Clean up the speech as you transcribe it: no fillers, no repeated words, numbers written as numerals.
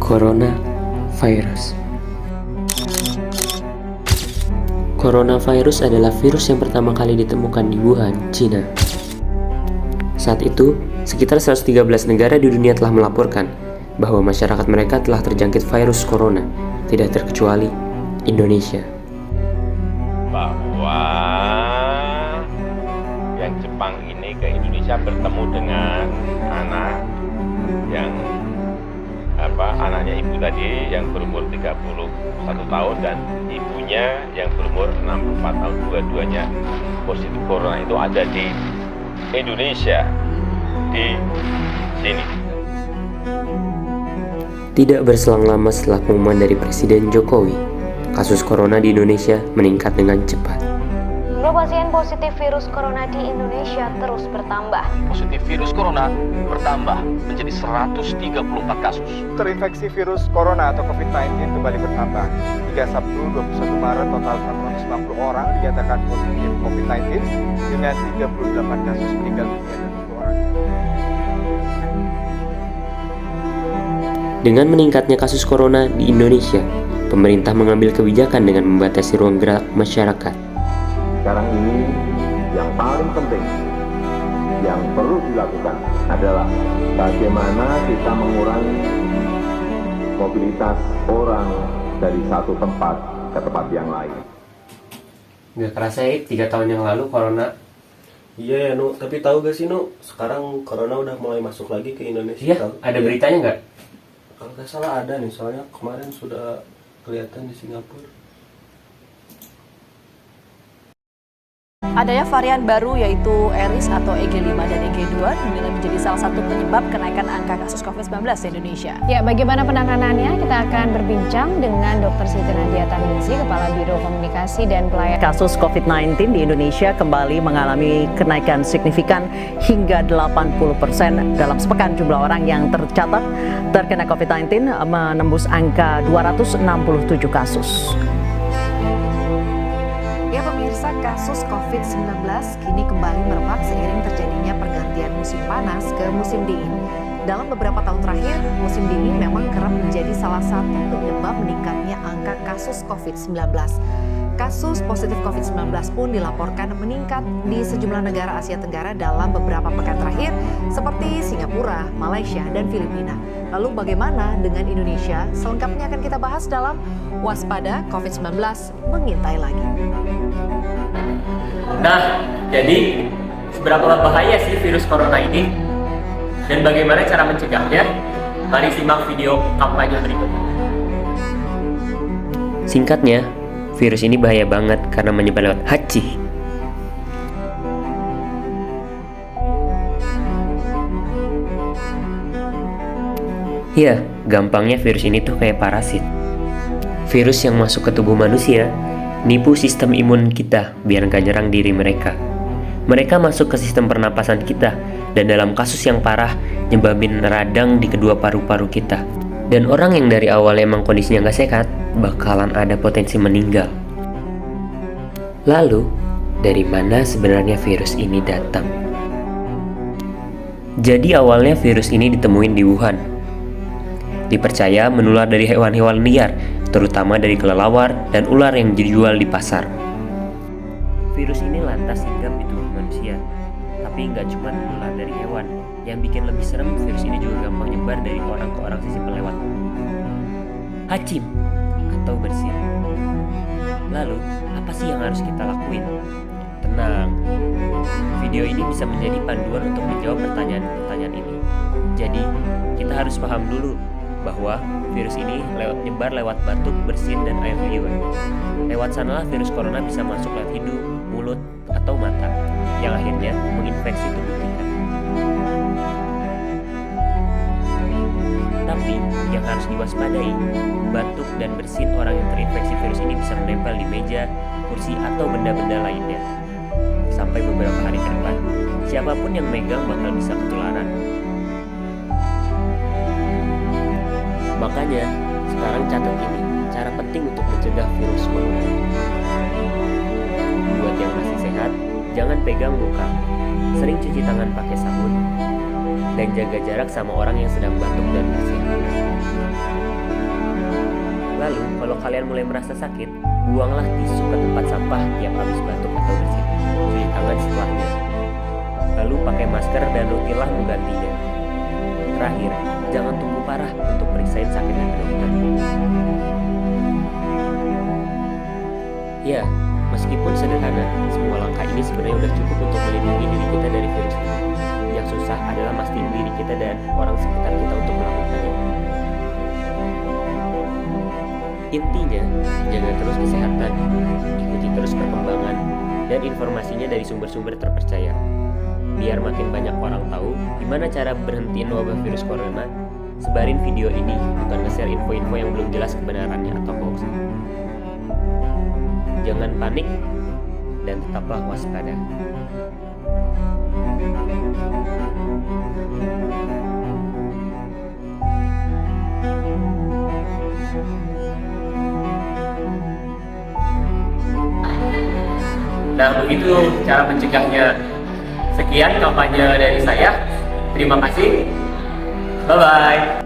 Coronavirus. Coronavirus adalah virus yang pertama kali ditemukan di Wuhan, Cina. Saat itu, sekitar 113 negara di dunia telah melaporkan bahwa masyarakat mereka telah terjangkit virus corona, tidak terkecuali Indonesia. Bahwa yang Jepang ini ke Indonesia bertemu dengan anak yang anaknya ibu tadi yang berumur 31 tahun dan ibunya yang berumur 64 tahun, dua-duanya positif corona itu ada di Indonesia, di sini. Tidak berselang lama setelah pengumuman dari Presiden Jokowi, kasus corona di Indonesia meningkat dengan cepat. Jumlah pasien positif virus corona di Indonesia terus bertambah. Positif virus corona bertambah menjadi 134 kasus. Terinfeksi virus corona atau COVID-19 kembali bertambah. Hingga Sabtu 21 Maret total 490 orang dinyatakan positif COVID-19 dengan 38 kasus meninggal dunia dan 1 orang. Dengan meningkatnya kasus corona di Indonesia, pemerintah mengambil kebijakan dengan membatasi ruang gerak masyarakat. Sekarang ini yang paling penting yang perlu dilakukan adalah bagaimana kita mengurangi mobilitas orang dari satu tempat ke tempat yang lain. Gak kerasa ya, 3 tahun yang lalu corona. Iya ya Nu, tapi tahu gak sih Nu, sekarang corona udah mulai masuk lagi ke Indonesia. Iya, ada beritanya nggak? Kalau nggak salah ada nih, soalnya kemarin sudah kelihatan di Singapura. Adanya varian baru yaitu Eris atau EG5 dan EG2 dinilai menjadi salah satu penyebab kenaikan angka kasus COVID-19 di Indonesia. Ya, bagaimana penanganannya? Kita akan berbincang dengan Dr. Siti Nadia Tarmizi, Kepala Biro Komunikasi dan Pelayanan. Kasus COVID-19 di Indonesia kembali mengalami kenaikan signifikan hingga 80%. Dalam sepekan jumlah orang yang tercatat terkena COVID-19 menembus angka 267 kasus. Ya pemirsa, kasus COVID-19 kini kembali merebak seiring terjadinya pergantian musim panas ke musim dingin. Dalam beberapa tahun terakhir, musim dingin memang kerap menjadi salah satu penyebab meningkatnya angka kasus COVID-19. Kasus positif COVID-19 pun dilaporkan meningkat di sejumlah negara Asia Tenggara dalam beberapa pekan terakhir seperti Singapura, Malaysia, dan Filipina. Lalu bagaimana dengan Indonesia? Selengkapnya akan kita bahas dalam Waspada COVID-19 Mengintai Lagi. Nah, jadi seberapa bahaya sih virus corona ini? Dan bagaimana cara mencegahnya? Mari simak video kampanye berikut. Singkatnya, virus ini bahaya banget karena menyebar lewat haci. Ya, gampangnya virus ini tuh kayak parasit. Virus yang masuk ke tubuh manusia, nipu sistem imun kita biar gak nyerang diri mereka. Mereka masuk ke sistem pernapasan kita, dan dalam kasus yang parah, nyebabin radang di kedua paru-paru kita. Dan orang yang dari awal emang kondisinya gak sehat, bakalan ada potensi meninggal. Lalu, dari mana sebenarnya virus ini datang? Jadi awalnya virus ini ditemuin di Wuhan. Dipercaya menular dari hewan-hewan liar, terutama dari kelelawar dan ular yang dijual di pasar. Virus ini lantas hinggap di tubuh manusia, tapi nggak cuma menular dari hewan. Yang bikin lebih serem, virus ini juga gampang nyebar dari orang ke orang sisi pelewat. Hacim atau bersin. Lalu, apa sih yang harus kita lakuin? Tenang, video ini bisa menjadi panduan untuk menjawab pertanyaan-pertanyaan ini. Jadi, kita harus paham dulu bahwa virus ini nyebar lewat batuk, bersin, dan air liur. Lewat sanalah virus corona bisa masuk lewat hidung, mulut, atau mata, yang akhirnya menginfeksi tubuh kita. Tapi, yang harus diwaspadai, batuk dan bersin orang yang terinfeksi virus ini bisa menempel di meja, kursi, atau benda-benda lainnya. Sampai beberapa hari ke depan, siapapun yang megang bakal bisa ketularan. Makanya, sekarang catat ini, cara penting untuk mencegah virus corona. Buat yang masih sehat, jangan pegang muka, sering cuci tangan pakai sabun, dan jaga jarak sama orang yang sedang batuk dan bersin. kalian mulai merasa sakit, buanglah tisu ke tempat sampah tiap habis batuk atau bersin. Cuci tangan setelahnya. Lalu pakai masker dan rutinlah menggantinya. Terakhir, jangan tunggu parah untuk periksain sakitnya ke dokter. Ya, meskipun sederhana, semua langkah ini sebenarnya udah cukup untuk melindungi diri kita dari virus ini. Yang susah adalah mastiin diri kita dan orang sekitar kita untuk melakukannya. Intinya, jaga terus kesehatan, ikuti terus perkembangan, dan informasinya dari sumber-sumber terpercaya. Biar makin banyak orang tahu gimana cara berhentiin wabah virus corona, sebarin video ini, bukan nge-share info-info yang belum jelas kebenarannya atau hoax. Jangan panik, dan tetaplah waspada. Nah, begitu cara mencegahnya. Sekian kampanye dari saya. Terima kasih. Bye-bye.